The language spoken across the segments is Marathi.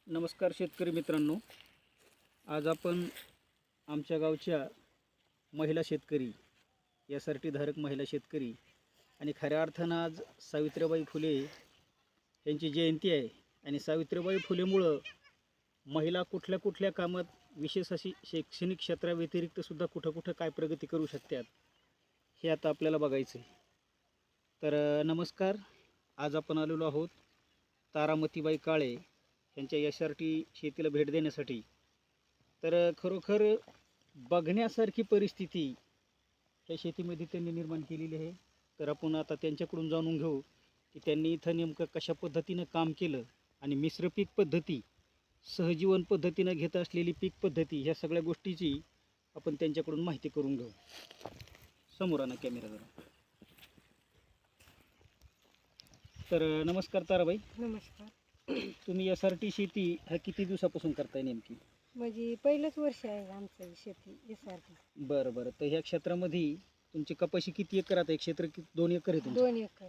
नमस्कार शेतकरी मित्रांनो, आज आपण आमच्या गावच्या महिला शेतकरी यासाठी धारक महिला शेतकरी आणि खऱ्या अर्थानं आज सावित्रीबाई फुले यांची जयंती आहे आणि सावित्रीबाई फुलेमुळं महिला कुठल्या कुठल्या कामात विशेष अशी शैक्षणिक क्षेत्राव्यतिरिक्त सुद्धा कुठं कुठं काय प्रगती करू शकतात हे आता आपल्याला बघायचं आहे. तर नमस्कार, आज आपण आलेलो आहोत तारामतीबाई काळे यांच्या यशासाठी शेतीला भेट देण्यासाठी. तर खरोखर बघण्यासारखी परिस्थिती ह्या शेतीमध्ये त्यांनी निर्माण केलेली आहे. तर आपण आता त्यांच्याकडून जाणून घेऊ की त्यांनी इथं नेमकं कशा पद्धतीनं काम केलं आणि मिश्र पीक पद्धती, सहजीवन पद्धतीनं घेत असलेली पीक पद्धती, ह्या सगळ्या गोष्टीची आपण त्यांच्याकडून माहिती करून घेऊ. समोर आणा कॅमेरा जरा. तर नमस्कार ताराबाई. नमस्कार. तुम्ही SRT शेती हा किती दिवसापासून करताय नेमकी? म्हणजे पहिलंच वर्ष आहे आमचं शेती SRT. बरं बरं. तर ह्या क्षेत्रामध्ये तुमची कपाशी किती एकर? आता एक क्षेत्र 2 एकर आहे तुमचं. 2 एकर.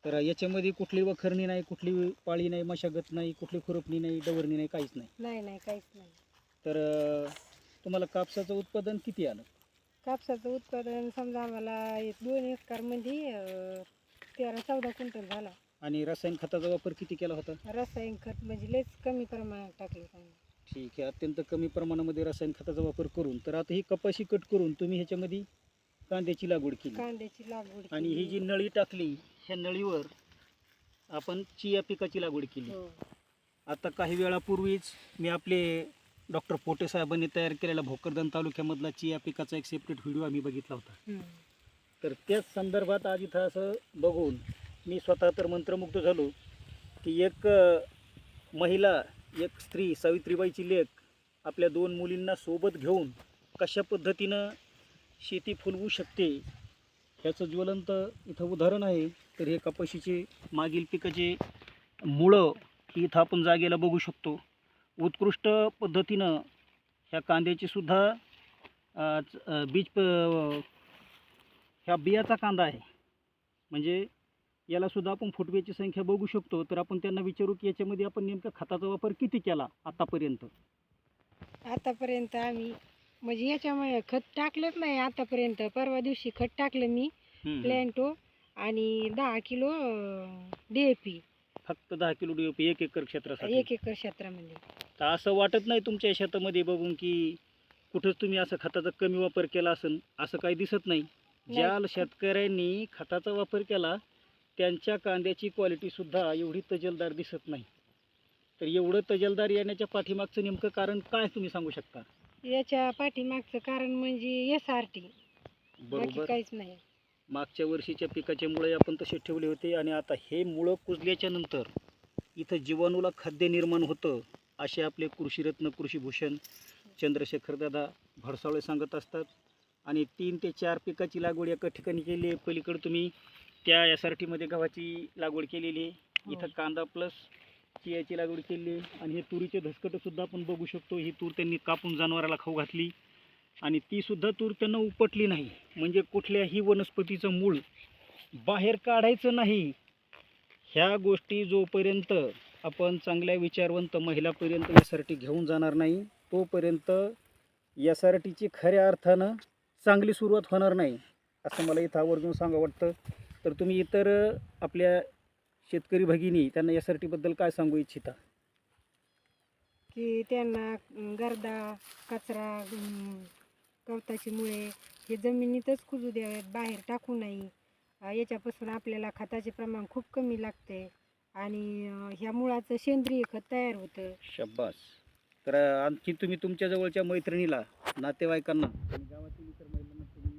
तर याच्यामध्ये कुठली वखरणी नाही, कुठली पाळी नाही, मशागत नाही, कुठली खुरपणी नाही, डवरणी नाही, काहीच नाही. नाही काहीच नाही. तर तुम्हाला कापसाचं उत्पादन किती आलं? कापसाचं उत्पादन समजा आम्हाला 2 एकरमध्ये 13-14 क्विंटल झाला. आणि रासायनिक खताचा वापर किती केला होता? रासायनिक खत म्हणजे लयच कमी प्रमाणात टाकले आम्ही. ठीक आहे. अत्यंत कमी प्रमाणामध्ये रासायनिक खताचा वापर करून तर आता ही कपाशी कट करून तुम्ही ह्याच्यामध्ये कांद्याची लागवड केली. कांद्याची लागवड आणि ही जी नळी टाकली, ह्या नळीवर आपण चिया पिकाची लागवड केली. हो. आता काही वेळापूर्वीच मी आपले डॉक्टर पोटे साहेबांनी तयार केलेला भोकरदन तालुक्यामधला चिया पिकाचा एक सेपरेट व्हिडिओ आम्ही बघितला होता. तर त्याच संदर्भात आज इथं असं बघून मी स्वतः तर मंत्रमुग्ध झालो की एक महिला, एक स्त्री, सावित्रीबाईची लेक आपल्या 2 मुलींना सोबत घेऊन कशा पद्धतीनं शेती फुलवू शकते ह्याचं ज्वलंत इथं उदाहरण आहे. तर हे कपाशीचे मागील पिकाचे मुळं ही इथं आपण जागेला बघू शकतो. उत्कृष्ट पद्धतीनं ह्या कांद्याची सुद्धा ह्या बियाचा कांदा आहे. म्हणजे याला सुद्धा आपण फुटव्याची संख्या बघू शकतो. तर आपण त्यांना विचारू की याच्यामध्ये आपण नेमका खताचा वापर किती केला आतापर्यंत? आतापर्यंत आम्ही म्हणजे याच्यामुळे खत टाकलंच नाही आतापर्यंत. परवा दिवशी खत टाकलं मी, प्लॅन्टो आणि 10 किलो DAP. फक्त 10 किलो DAP 1 एकर क्षेत्रासाठी? 1 एकर क्षेत्रामध्ये. तर असं वाटत नाही तुमच्या शेतामध्ये बघून की कुठंच तुम्ही असं खताचा कमी वापर केला असेल? असं काही दिसत नाही. ज्या शेतकऱ्यांनी खताचा वापर केला त्यांच्या कांद्याची क्वालिटीसुद्धा एवढी तजेलदार दिसत नाही. तर एवढं तजेलदार येण्याच्या पाठीमागचं नेमकं कारण काय तुम्ही सांगू शकता? याच्या पाठीमागचं कारण म्हणजे SRT, बाकी बरोबर. काहीच नाही. मागच्या वर्षीच्या पिकाचे मुळे आपण तसे ठेवले होते आणि आता हे मुळं कुजल्याच्या नंतर इथं जीवाणूला खाद्य निर्माण होतं असे आपले कृषीरत्न, कृषीभूषण चंद्रशेखरदादा भडसावळे सांगत असतात. आणि 3 ते 4 पिकाची लागवड एका ठिकाणी केली आहे. पलीकडे तुम्ही त्या SRTमध्ये गव्हाची लागवड केलेली आहे. इथं कांदा प्लस चियाची लागवड केली आहे. आणि हे तुरीचे धसकटंसुद्धा आपण बघू शकतो. ही तूर त्यांनी कापून जनावराला खाऊ घातली आणि तीसुद्धा तूर त्यांना उपटली नाही. म्हणजे कुठल्याही वनस्पतीचं मूळ बाहेर काढायचं नाही. ह्या गोष्टी जोपर्यंत आपण चांगल्या विचारवंत महिलापर्यंत SRT घेऊन जाणार नाही तोपर्यंत SRTची खऱ्या अर्थानं चांगली सुरुवात होणार नाही, असं मला इथं आवर्जून सांगावं वाटतं. तर तुम्ही इतर आपल्या शेतकरी भगिनी त्यांना SRTबद्दल काय सांगू इच्छिता? की त्यांना गर्दा, कचरा, गवताची मुळे हे जमिनीतच कुजू द्यावेत, बाहेर टाकू नाही. याच्यापासून आपल्याला खताचे प्रमाण खूप कमी लागते आणि ह्या मुळाचं सेंद्रिय खत तयार होतं. शाबास. तर आणखी तुम्ही तुमच्या जवळच्या मैत्रिणीला, नातेवाईकांना आणि गावातील इतर महिलांना तुम्ही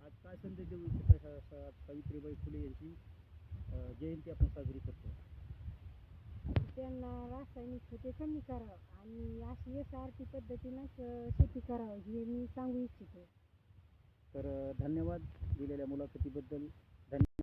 आज काय संदेश देऊ इच्छिता? सावित्रीबाई फुले यांची जयंती आपण साजरी करतो. त्यांना रासायनिक खते कमी करावं आणि अशी SRT पद्धतीनंच शेती करावं हे मी सांगू इच्छिते. तर धन्यवाद दिलेल्या मुलाखतीबद्दल. धन्यवाद.